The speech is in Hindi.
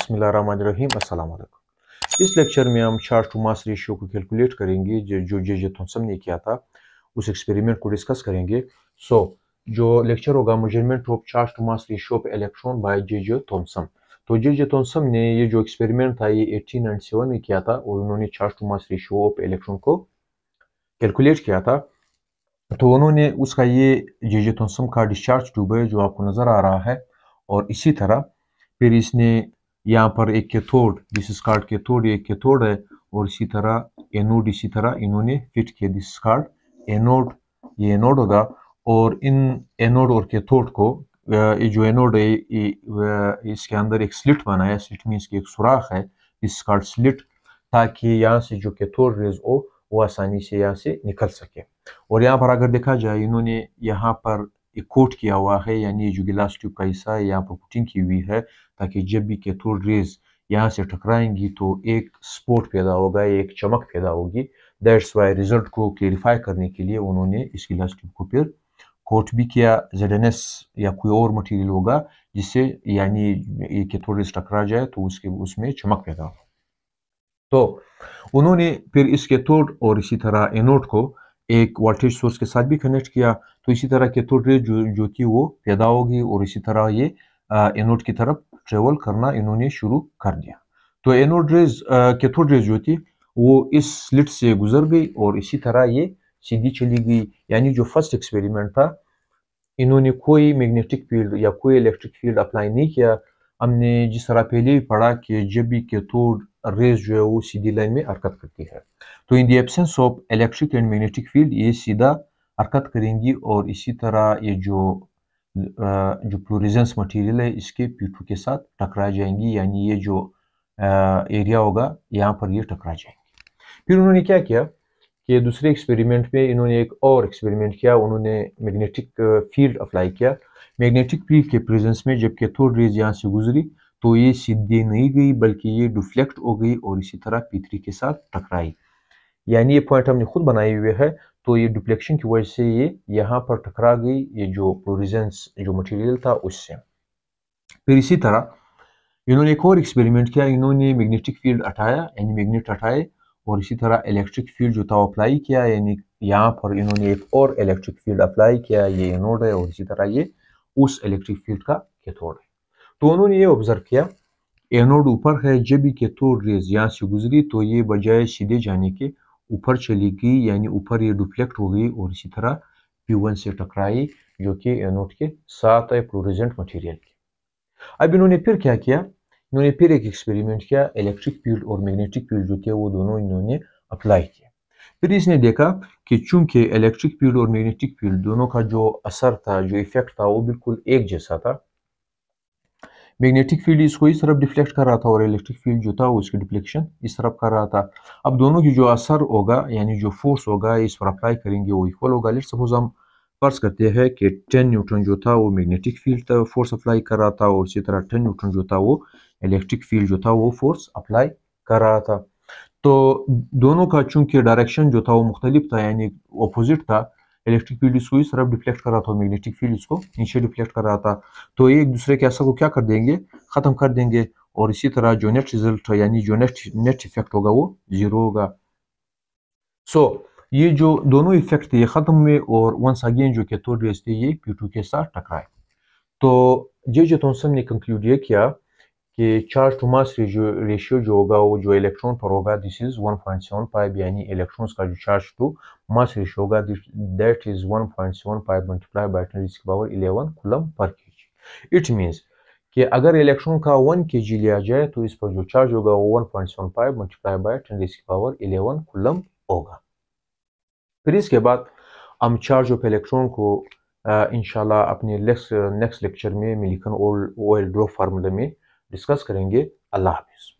बिस्मिल्लाहिर्रहमानिर्रहीम। अस्सलाम वालेकुम। इस लेक्चर में हम चार्ज टू मास रेशियो को कैलकुलेट करेंगे जो जे थॉमसन ने किया था, उस एक्सपेरिमेंट को डिस्कस करेंगे। जो लेक्चर होगा measurement of charge to mass ratio of electron by J Thomson. तो जे थॉमसन ने ये जो एक्सपेरिमेंट था ये 1897 में किया था और उन्होंने charge to mass ratio of electron को कैलकुलेट किया था। तो उन्होंने उसका ये जे थॉमसन का डिस्चार्ज ट्यूब है जो आपको नज़र आ रहा है, और इसी तरह फिर इसने यहाँ पर एक cathode, this is called cathode, ये कैथोड है, और इसी तरह एनोड इसी तरह इन्होंने फिट किया, दिस इज कॉल्ड एनोड, ये एनोड होगा। और इन एनोड और कैथोड को ये जो एनोड है इसके अंदर एक स्लिट बनाया, स्लिट मीन्स की एक सुराख है, दिस इज कॉल्ड स्लिट, ताकि यहाँ से जो कैथोड रेज हो वो आसानी से यहाँ से निकल सके। और यहाँ पर अगर देखा जाए इन्होंने यहाँ पर एक कोट किया हुआ है, यानी जो गिलास ट्यूब का हिस्सा है यहाँ पर कोटिंग की हुई है, ताकि जब भी कैथोड रेज यहाँ से टकराएंगी तो एक स्पॉट पैदा होगा, एक चमक पैदा होगी। दैट्स वाई रिजल्ट को क्लेरिफाई करने के लिए उन्होंने इस गिलास ट्यूब को फिर कोट भी किया ZNS या कोई और मटेरियल होगा जिससे यानी ये कैथोड रेज टकरा जाए तो उसमें चमक पैदा हो। तो उन्होंने फिर इस कैथोड और इसी तरह एनोड को एक वोल्टेज सोर्स के साथ भी कनेक्ट किया, तो इसी तरह कैथोड रेज जो कि वो पैदा होगी और इसी तरह ये एनोड की तरफ ट्रेवल करना इन्होंने शुरू कर दिया। तो एनोड रेज कैथोड रेज जो थी वो इस स्लिट से गुजर गई और इसी तरह ये सीधी चली गई। यानी जो फर्स्ट एक्सपेरिमेंट था इन्होंने कोई मैग्नेटिक फील्ड या कोई इलेक्ट्रिक फील्ड अप्लाई नहीं किया। हमने जिस तरह पहले ही पढ़ा कि जब भी कैथोड रेज जो है वो सीधी लाइन में हरकत करती है, तो in the absence of electric and magnetic field ये सीधा हरकत करेंगी और इसी तरह ये जो फ्लोरेसेंस मटेरियल है इसके P2 के साथ टकरा जाएंगी, यानी ये जो एरिया होगा यहाँ पर ये टकरा जाएंगी। फिर उन्होंने क्या किया कि दूसरे एक्सपेरिमेंट में इन्होंने एक और एक्सपेरिमेंट किया, उन्होंने मैग्नेटिक फील्ड अप्लाई किया। मैग्नेटिक फील्ड के प्रेजेंस में जब कैथोड रेज यहाँ से गुजरी तो ये सीधे नहीं गई बल्कि ये डिफ्लेक्ट हो गई और इसी तरह P3 के साथ टकराई। यानी ये पॉइंट हमने खुद बनाए हुए है, तो ये डिफ्लेक्शन की वजह से ये यहाँ पर टकरा गई, ये जो फ्लोरेसेंस जो मटेरियल था उससे। फिर इसी तरह इन्होंने एक और एक्सपेरिमेंट किया, इन्होंने मैग्नेटिक फील्ड हटाया यानी मैग्नेट हटाए और इसी तरह इलेक्ट्रिक फील्ड जो था अप्लाई किया, यानी यहाँ पर इन्होंने एक और इलेक्ट्रिक फील्ड अप्लाई किया, ये एनोड है और इसी तरह ये उस इलेक्ट्रिक फील्ड का कैथोड है। तो उन्होंने ये ऑब्जर्व किया एनोड ऊपर है, जब भी कैथोड रेज यहाँ से गुजरी तो ये बजाय सीधे जाने के ऊपर चली गई, यानी ऊपर ये डिफ्लेक्ट हो गई और इसी तरह P1 से टकराई जो कि एनोड के साथ है फ्लोरेसेंट मटेरियल की। अब इन्होंने फिर क्या किया, इन्होंने फिर एक एक्सपेरिमेंट किया, इलेक्ट्रिक फील्ड और मैग्नेटिक फील्ड जो थे वो दोनों इन्होंने अप्लाई किया। फिर इसने देखा कि चूंकि इलेक्ट्रिक फील्ड और मैग्नेटिक फील्ड दोनों का जो असर था, जो इफेक्ट था वो बिल्कुल एक जैसा था। मैग्नेटिक फील्ड इसको इस तरफ डिफ्लेक्ट कर रहा था और इलेक्ट्रिक फील्ड जो था वो इसकी डिफ्लेक्शन इस तरफ कर रहा था। अब दोनों की जो असर होगा यानी जो फोर्स होगा इस पर अप्लाई करेंगे वो इक्वल होगा। लेट्स सपोज हम फर्ज करते हैं कि 10 न्यूटन जो था वो मैग्नेटिक फील्ड था फोर्स अप्लाई कर रहा था और इसी तरह 10 न्यूटन जो था वो इलेक्ट्रिक फील्ड जो था वो फोर्स अप्लाई कर रहा था। तो दोनों का चूंकि डायरेक्शन जो था वो मुख्तलिफ था यानी अपोजिट था, इलेक्ट्रिक फील्ड इसको इस तरफ डिफ्लेक्ट कर रहा था, मैग्नेटिक फील्ड इसको नीचे डिफ्लेक्ट कर रहा था, तो ये एक दूसरे के असर को क्या कर देंगे, खत्म कर देंगे और इसी तरह जो नेट रिजल्ट यानी जो नेट इफेक्ट होगा वो जीरो होगा। सो ये जो दोनों इफेक्ट थे ये खत्म हुए और वंस अगेन जो कैथोड रेज थे ये P2 के साथ टकराए। तो जे थॉमसन ने कंक्लूड ये किया कि चार्ज टू मास रेशियो जो होगा वो जो इलेक्ट्रॉन पर होगा दिस इज 1.75, यानी इलेक्ट्रॉन्स का जो चार्ज टू मास रेशियो होगा that is 1.75 multiply by 10⁻11 coulomb per KG. It means कि अगर इलेक्ट्रॉन का 1 kg लिया जाए तो इस पर जो चार्ज होगा वो 1.75 मल्टीप्लाई बाय 10⁻11 कूलम होगा। फिर इसके बाद हम चार्ज ऑफ इलेक्ट्रॉन को इंशाल्लाह अपने नेक्स्ट लेक्चर में मिलिकन ऑयल ड्रॉप फार्मूला में डिस्कस करेंगे। अल्लाह हाफिज़।